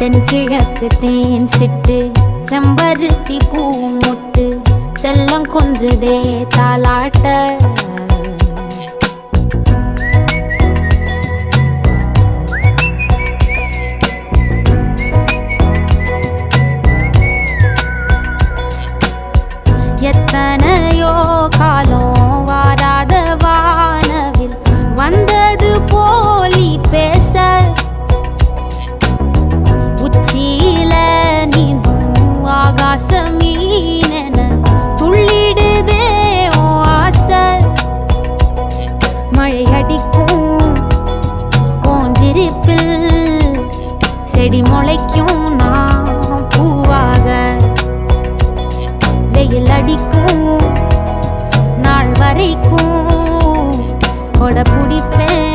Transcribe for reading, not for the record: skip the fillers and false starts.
தென்கிழக்கு தேன் சிட்டு செம்பருத்தி பூ முட்டு செல்லம் கொஞ்சுதே தாலாட்ட எத்தனையோ காலம் வாராத வானவில் வந்தது போலி பேச உச்சியில நீந்தும் ஆகாச மீனென துள்ளிடுதே ஓ ஆசை மழை அடிக்கும் ஓஞ்சிருப்பில் செடி முளைக்கும் நான் பூவாக வெயில் அடிக்கும் நாள் வரைக்கும் கொடை பிடிப்பேன்